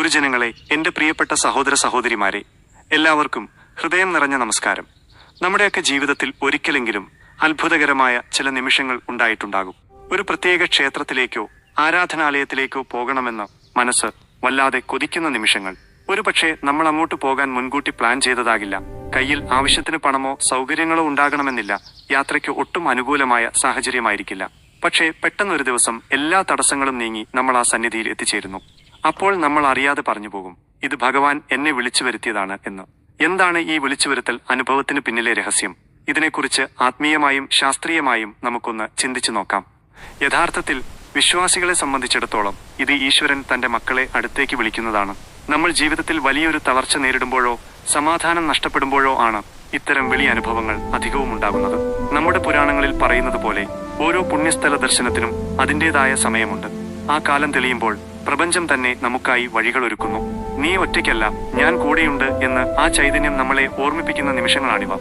ഗുരുജനങ്ങളെ, എന്റെ പ്രിയപ്പെട്ട സഹോദര സഹോദരിമാരെ, എല്ലാവർക്കും ഹൃദയം നിറഞ്ഞ നമസ്കാരം. നമ്മുടെയൊക്കെ ജീവിതത്തിൽ ഒരിക്കലെങ്കിലും അത്ഭുതകരമായ ചില നിമിഷങ്ങൾ ഉണ്ടായിട്ടുണ്ടാകും. ഒരു പ്രത്യേക ക്ഷേത്രത്തിലേക്കോ ആരാധനാലയത്തിലേക്കോ പോകണമെന്ന് മനസ്സ് വല്ലാതെ കൊതിക്കുന്ന നിമിഷങ്ങൾ. ഒരുപക്ഷെ നമ്മൾ അങ്ങോട്ട് പോകാൻ മുൻകൂട്ടി പ്ലാൻ ചെയ്തതാകില്ല. കയ്യിൽ ആവശ്യത്തിന് പണമോ സൗകര്യങ്ങളോ ഉണ്ടാകണമെന്നില്ല. യാത്രയ്ക്ക് ഒട്ടും അനുകൂലമായ സാഹചര്യമായിരിക്കില്ല. പക്ഷേ പെട്ടെന്നൊരു ദിവസം എല്ലാ തടസ്സങ്ങളും നീങ്ങി നമ്മൾ ആ സന്നിധിയിൽ എത്തിച്ചേരുന്നു. അപ്പോൾ നമ്മൾ അറിയാതെ പറഞ്ഞു പോകും, ഇത് ഭഗവാൻ എന്നെ വിളിച്ചു വരുത്തിയതാണ് എന്ന്. എന്താണ് ഈ വിളിച്ചുവരുത്തൽ അനുഭവത്തിന് പിന്നിലെ രഹസ്യം? ഇതിനെക്കുറിച്ച് ആത്മീയമായും ശാസ്ത്രീയമായും നമുക്കൊന്ന് ചിന്തിച്ചു നോക്കാം. യഥാർത്ഥത്തിൽ വിശ്വാസികളെ സംബന്ധിച്ചിടത്തോളം ഇത് ഈശ്വരൻ തന്റെ മക്കളെ അടുത്തേക്ക് വിളിക്കുന്നതാണ്. നമ്മൾ ജീവിതത്തിൽ വലിയൊരു തളർച്ച നേരിടുമ്പോഴോ സമാധാനം നഷ്ടപ്പെടുമ്പോഴോ ആണ് ഇത്തരം വിളി അനുഭവങ്ങൾ അധികവും ഉണ്ടാകുന്നത്. നമ്മുടെ പുരാണങ്ങളിൽ പറയുന്നത് പോലെ ഓരോ പുണ്യസ്ഥല ദർശനത്തിനും അതിൻ്റെതായ സമയമുണ്ട്. ആ കാലം തെളിയുമ്പോൾ പ്രപഞ്ചം തന്നെ നമുക്കായി വഴികളൊരുക്കുന്നു. നീ ഒറ്റയ്ക്കല്ല, ഞാൻ കൂടെയുണ്ട് എന്ന് ആ ചൈതന്യം നമ്മളെ ഓർമ്മിപ്പിക്കുന്ന നിമിഷങ്ങളാണിവ.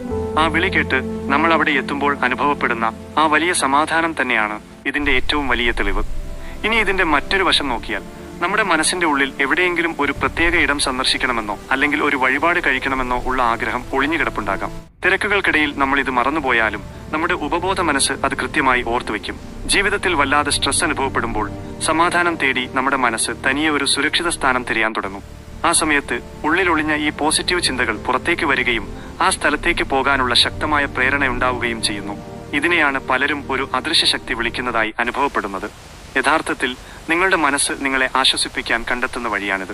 ആ വിളി കേട്ട് നമ്മൾ അവിടെ എത്തുമ്പോൾ അനുഭവപ്പെടുന്ന ആ വലിയ സമാധാനം തന്നെയാണ് ഇതിന്റെ ഏറ്റവും വലിയ തെളിവ്. ഇനി ഇതിന്റെ മറ്റൊരു വശം നോക്കിയാൽ, നമ്മുടെ മനസ്സിന്റെ ഉള്ളിൽ എവിടെയെങ്കിലും ഒരു പ്രത്യേക ഇടം സന്ദർശിക്കണമെന്നോ അല്ലെങ്കിൽ ഒരു വഴിപാട് കഴിക്കണമെന്നോ ഉള്ള ആഗ്രഹം ഒളിഞ്ഞുകിടപ്പുണ്ടാകാം. തിരക്കുകൾക്കിടയിൽ നമ്മൾ ഇത് മറന്നുപോയാലും നമ്മുടെ ഉപബോധ മനസ്സ് അത് കൃത്യമായി ഓർത്തുവെക്കും. ജീവിതത്തിൽ വല്ലാതെ സ്ട്രെസ് അനുഭവപ്പെടുമ്പോൾ സമാധാനം തേടി നമ്മുടെ മനസ്സ് തനിയെ ഒരു സുരക്ഷിത സ്ഥാനം തിരയാൻ തുടങ്ങും. ആ സമയത്ത് ഉള്ളിലൊളിഞ്ഞ ഈ പോസിറ്റീവ് ചിന്തകൾ പുറത്തേക്ക് വരികയും ആ സ്ഥലത്തേക്ക് പോകാനുള്ള ശക്തമായ പ്രേരണയുണ്ടാവുകയും ചെയ്യുന്നു. ഇതിനെയാണ് പലരും ഒരു അദൃശ്യ ശക്തി വിളിക്കുന്നതായി അനുഭവപ്പെടുന്നത്. യഥാർത്ഥത്തിൽ നിങ്ങളുടെ മനസ്സ് നിങ്ങളെ ആശ്വസിപ്പിക്കാൻ കണ്ടെത്തുന്ന വഴിയാണിത്.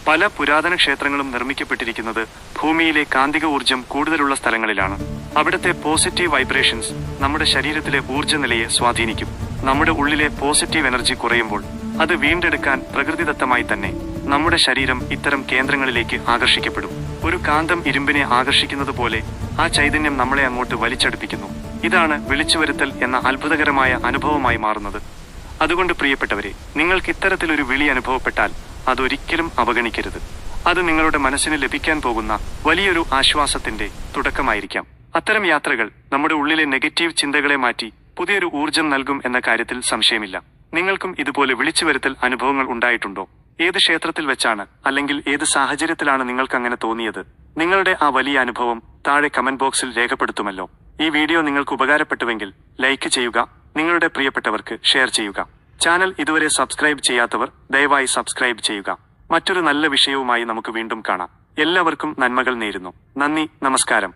പല പുരാതന ക്ഷേത്രങ്ങളും നിർമ്മിക്കപ്പെട്ടിരിക്കുന്നത് ഭൂമിയിലെ കാന്തിക ഊർജം കൂടുതലുള്ള സ്ഥലങ്ങളിലാണ്. അവിടുത്തെ പോസിറ്റീവ് വൈബ്രേഷൻസ് നമ്മുടെ ശരീരത്തിലെ ഊർജ്ജ നിലയെ സ്വാധീനിക്കും. നമ്മുടെ ഉള്ളിലെ പോസിറ്റീവ് എനർജി കുറയുമ്പോൾ അത് വീണ്ടെടുക്കാൻ പ്രകൃതിദത്തമായി തന്നെ നമ്മുടെ ശരീരം ഇത്തരം കേന്ദ്രങ്ങളിലേക്ക് ആകർഷിക്കപ്പെടും. ഒരു കാന്തം ഇരുമ്പിനെ ആകർഷിക്കുന്നത് പോലെ ആ ചൈതന്യം നമ്മളെ അങ്ങോട്ട് വലിച്ചടുപ്പിക്കുന്നു. ഇതാണ് വിളിച്ചുവരുത്തൽ എന്ന അത്ഭുതകരമായ അനുഭവമായി മാറുന്നത്. അതുകൊണ്ട് പ്രിയപ്പെട്ടവരെ, നിങ്ങൾക്ക് ഇത്തരത്തിലൊരു വിളി അനുഭവപ്പെട്ടാൽ അതൊരിക്കലും അവഗണിക്കരുത്. അത് നിങ്ങളുടെ മനസ്സിന് ലഭിക്കാൻ പോകുന്ന വലിയൊരു ആശ്വാസത്തിന്റെ തുടക്കമായിരിക്കാം. അത്തരം യാത്രകൾ നമ്മുടെ ഉള്ളിലെ നെഗറ്റീവ് ചിന്തകളെ മാറ്റി പുതിയൊരു ഊർജം നൽകും എന്ന കാര്യത്തിൽ സംശയമില്ല. നിങ്ങൾക്കും ഇതുപോലെ വിളിച്ചുവരുത്തൽ അനുഭവങ്ങൾ ഉണ്ടായിട്ടുണ്ടോ? ഏത് ക്ഷേത്രത്തിൽ വെച്ചാണ് അല്ലെങ്കിൽ ഏത് സാഹചര്യത്തിലാണ് നിങ്ങൾക്ക് അങ്ങനെ തോന്നിയത്? നിങ്ങളുടെ ആ വലിയ അനുഭവം താഴെ കമന്റ് ബോക്സിൽ രേഖപ്പെടുത്തുമല്ലോ. ഈ വീഡിയോ നിങ്ങൾക്ക് ഉപകാരപ്പെട്ടുവെങ്കിൽ ലൈക്ക് ചെയ്യുക, നിങ്ങളുടെ പ്രിയപ്പെട്ടവർക്ക് ഷെയർ ചെയ്യുക. ചാനൽ ഇതുവരെ സബ്സ്ക്രൈബ് ചെയ്യാത്തവർ ദയവായി സബ്സ്ക്രൈബ് ചെയ്യുക. മറ്റൊരു നല്ല വിഷയവുമായി നമുക്ക് വീണ്ടും കാണാം. എല്ലാവർക്കും നന്മകൾ നേരുന്നു. നന്ദി, നമസ്കാരം.